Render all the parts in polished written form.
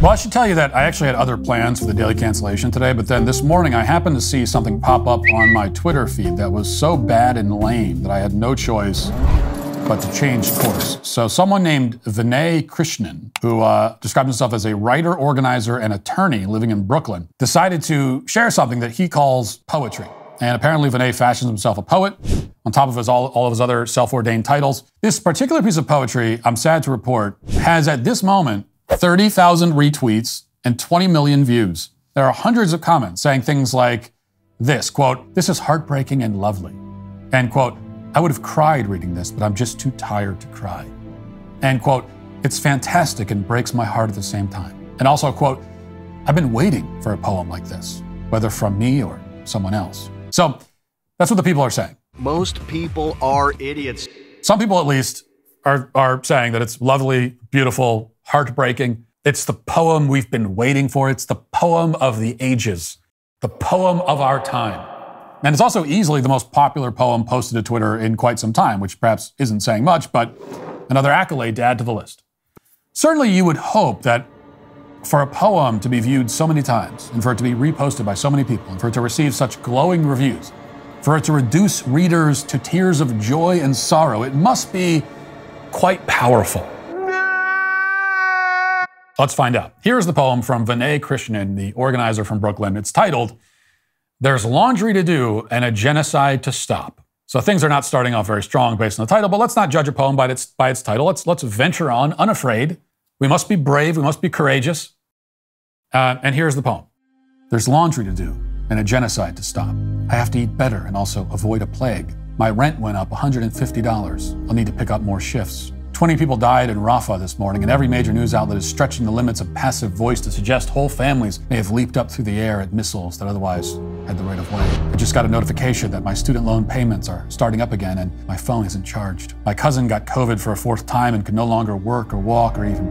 Well, I should tell you that I actually had other plans for the daily cancellation today, but then this morning I happened to see something pop up on my Twitter feed that was so bad and lame that I had no choice but to change course. So someone named Vinay Krishnan, who described himself as a writer, organizer, and attorney living in Brooklyn, decided to share something that he calls poetry. And apparently Vinay fashions himself a poet on top of all of his other self-ordained titles. This particular piece of poetry, I'm sad to report, has at this moment 30,000 retweets and 20 million views. There are hundreds of comments saying things like this, quote, "This is heartbreaking and lovely," and quote, "I would have cried reading this, but I'm just too tired to cry," and quote, "It's fantastic and breaks my heart at the same time," and also, quote, "I've been waiting for a poem like this, whether from me or someone else." So that's what the people are saying. Most people are idiots. Some people, at least, are saying that it's lovely, beautiful, heartbreaking. It's the poem we've been waiting for. It's the poem of the ages, the poem of our time. And it's also easily the most popular poem posted to Twitter in quite some time, which perhaps isn't saying much, but another accolade to add to the list. Certainly you would hope that for a poem to be viewed so many times, and for it to be reposted by so many people, and for it to receive such glowing reviews, for it to reduce readers to tears of joy and sorrow, it must be quite powerful. Let's find out. Here's the poem from Vinay Krishnan, the organizer from Brooklyn. It's titled, "There's Laundry to Do and a Genocide to Stop." So things are not starting off very strong based on the title, but let's not judge a poem by its title. Let's venture on unafraid. We must be brave. We must be courageous. And here's the poem. "There's laundry to do and a genocide to stop. I have to eat better and also avoid a plague. My rent went up $150. I'll need to pick up more shifts. 20 people died in Rafah this morning, and every major news outlet is stretching the limits of passive voice to suggest whole families may have leaped up through the air at missiles that otherwise had the right of way. I just got a notification that my student loan payments are starting up again and my phone isn't charged. My cousin got COVID for a fourth time and could no longer work or walk or even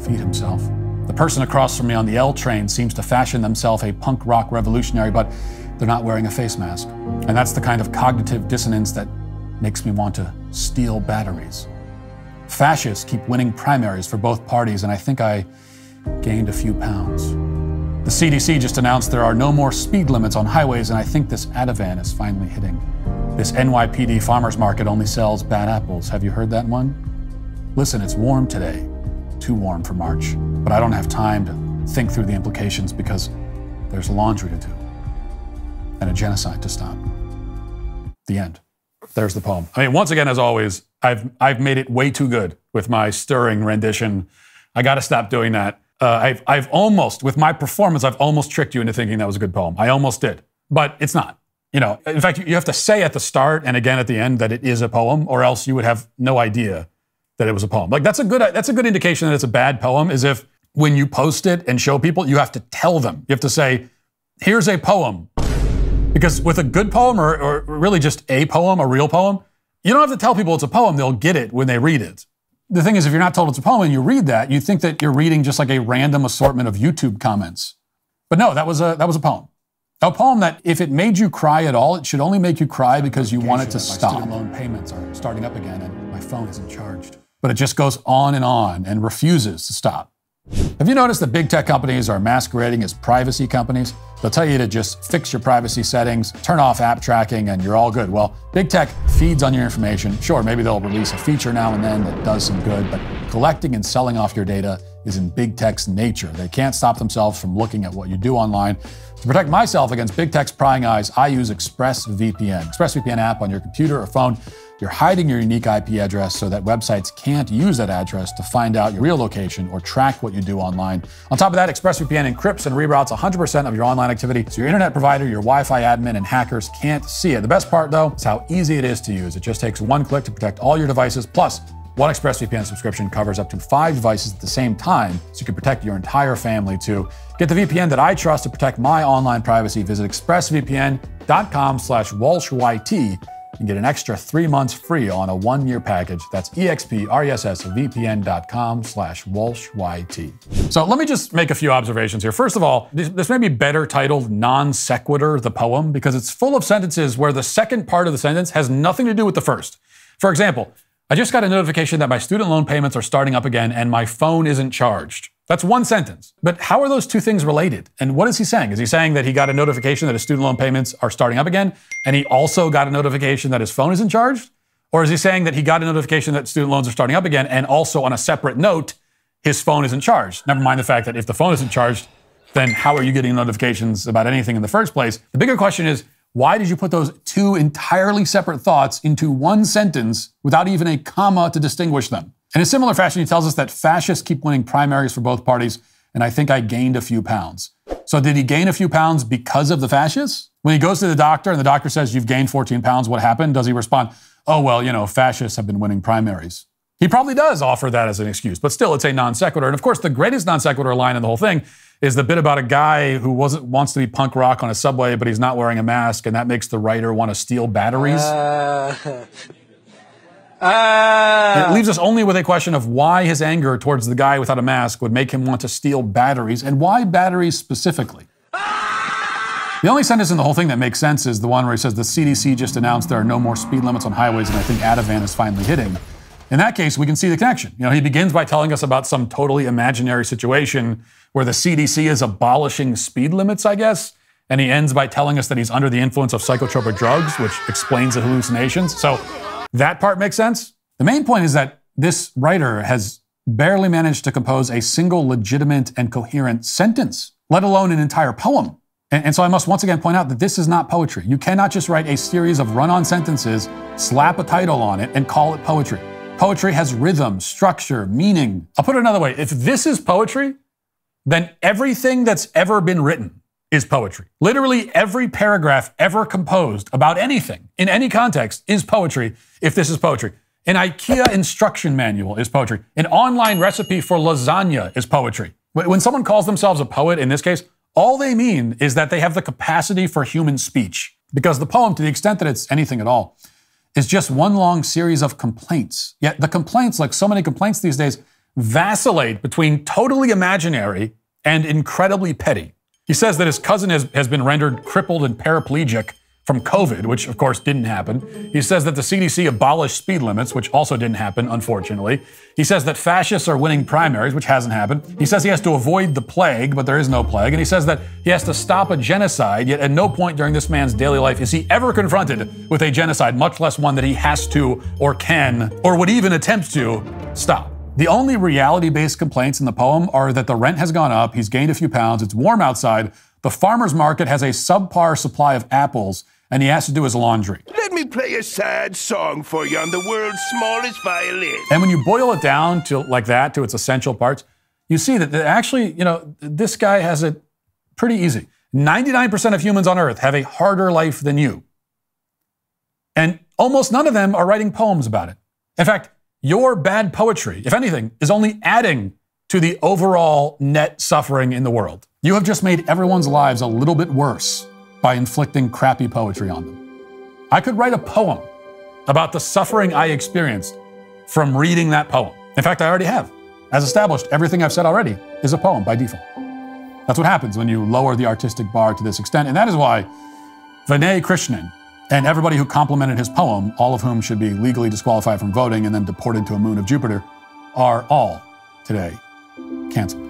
feed himself. The person across from me on the L train seems to fashion themselves a punk rock revolutionary, but they're not wearing a face mask. And that's the kind of cognitive dissonance that makes me want to steal batteries. Fascists keep winning primaries for both parties, and I think I gained a few pounds. The CDC just announced there are no more speed limits on highways, and I think this Ativan is finally hitting. This NYPD farmers market only sells bad apples. Have you heard that one? Listen, it's warm today. Too warm for March. But I don't have time to think through the implications because there's laundry to do and a genocide to stop. The end. There's the poem. I mean, once again, as always, I've made it way too good with my stirring rendition. I got to stop doing that. I've almost, with my performance, I've almost tricked you into thinking that was a good poem. I almost did, but it's not. You know, in fact, you have to say at the start and again at the end that it is a poem, or else you would have no idea that it was a poem. Like that's a good indication that it's a bad poem. Is if when you post it and show people, you have to tell them. You have to say, "Here's a poem." Because with a good poem, or really just a poem, a real poem, you don't have to tell people it's a poem. They'll get it when they read it. The thing is, if you're not told it's a poem and you read that, you think that you're reading just like a random assortment of YouTube comments. But no, that was a poem. A poem that, if it made you cry at all, it should only make you cry because you want it to stop. My student loan payments are starting up again and my phone isn't charged. But it just goes on and refuses to stop. Have you noticed that big tech companies are masquerading as privacy companies? They'll tell you to just fix your privacy settings, turn off app tracking, and you're all good. Well, big tech feeds on your information. Sure, maybe they'll release a feature now and then that does some good, but collecting and selling off your data is in big tech's nature. They can't stop themselves from looking at what you do online. To protect myself against big tech's prying eyes, I use ExpressVPN. ExpressVPN app on your computer or phone. You're hiding your unique IP address so that websites can't use that address to find out your real location or track what you do online. On top of that, ExpressVPN encrypts and reroutes 100% of your online activity, so your internet provider, your Wi-Fi admin, and hackers can't see it. The best part, though, is how easy it is to use. It just takes one click to protect all your devices. Plus, one ExpressVPN subscription covers up to 5 devices at the same time, so you can protect your entire family, too. Get the VPN that I trust to protect my online privacy. Visit expressvpn.com/WalshYT and get an extra 3 months free on a 1-year package. That's expressvpn.com/WalshYT. So let me just make a few observations here. First of all, this may be better titled Non Sequitur, the poem, because it's full of sentences where the second part of the sentence has nothing to do with the first. For example, I just got a notification that my student loan payments are starting up again and my phone isn't charged. That's one sentence. But how are those two things related? And what is he saying? Is he saying that he got a notification that his student loan payments are starting up again, and he also got a notification that his phone isn't charged? Or is he saying that he got a notification that student loans are starting up again, and also on a separate note, his phone isn't charged? Never mind the fact that if the phone isn't charged, then how are you getting notifications about anything in the first place? The bigger question is, why did you put those two entirely separate thoughts into one sentence without even a comma to distinguish them? In a similar fashion, he tells us that fascists keep winning primaries for both parties, and I think I gained a few pounds. So did he gain a few pounds because of the fascists? When he goes to the doctor and the doctor says, you've gained 14 pounds, what happened? Does he respond, oh, well, you know, fascists have been winning primaries? He probably does offer that as an excuse, but still, it's a non sequitur. And of course, the greatest non sequitur line in the whole thing is the bit about a guy who wants to be punk rock on a subway, but he's not wearing a mask, and that makes the writer want to steal batteries. It leaves us only with a question of why his anger towards the guy without a mask would make him want to steal batteries, and why batteries specifically. The only sentence in the whole thing that makes sense is the one where he says the CDC just announced there are no more speed limits on highways, and I think Ativan is finally hitting. In that case, we can see the connection. You know, he begins by telling us about some totally imaginary situation where the CDC is abolishing speed limits, I guess, and he ends by telling us that he's under the influence of psychotropic drugs, which explains the hallucinations. So that part makes sense. The main point is that this writer has barely managed to compose a single legitimate and coherent sentence, let alone an entire poem. And so I must once again point out that this is not poetry. You cannot just write a series of run-on sentences, slap a title on it, and call it poetry. Poetry has rhythm, structure, meaning. I'll put it another way. If this is poetry, then everything that's ever been written is poetry. Literally every paragraph ever composed about anything in any context is poetry if this is poetry. An IKEA instruction manual is poetry. An online recipe for lasagna is poetry. When someone calls themselves a poet, in this case, all they mean is that they have the capacity for human speech. Because the poem, to the extent that it's anything at all, is just one long series of complaints. Yet the complaints, like so many complaints these days, vacillate between totally imaginary and incredibly petty. He says that his cousin has been rendered crippled and paraplegic from COVID, which of course didn't happen. He says that the CDC abolished speed limits, which also didn't happen, unfortunately. He says that fascists are winning primaries, which hasn't happened. He says he has to avoid the plague, but there is no plague. And he says that he has to stop a genocide, yet at no point during this man's daily life is he ever confronted with a genocide, much less one that he has to, or can, or would even attempt to stop. The only reality-based complaints in the poem are that the rent has gone up, he's gained a few pounds, it's warm outside, the farmer's market has a subpar supply of apples, and he has to do his laundry. Let me play a sad song for you on the world's smallest violin. And when you boil it down to like that, to its essential parts, you see that actually, you know, this guy has it pretty easy. 99% of humans on Earth have a harder life than you. And almost none of them are writing poems about it. In fact, your bad poetry, if anything, is only adding to the overall net suffering in the world. You have just made everyone's lives a little bit worse by inflicting crappy poetry on them. I could write a poem about the suffering I experienced from reading that poem. In fact, I already have. As established, everything I've said already is a poem by default. That's what happens when you lower the artistic bar to this extent, and that is why Vinay Krishnan and everybody who complimented his poem, all of whom should be legally disqualified from voting and then deported to a moon of Jupiter, are all today canceled.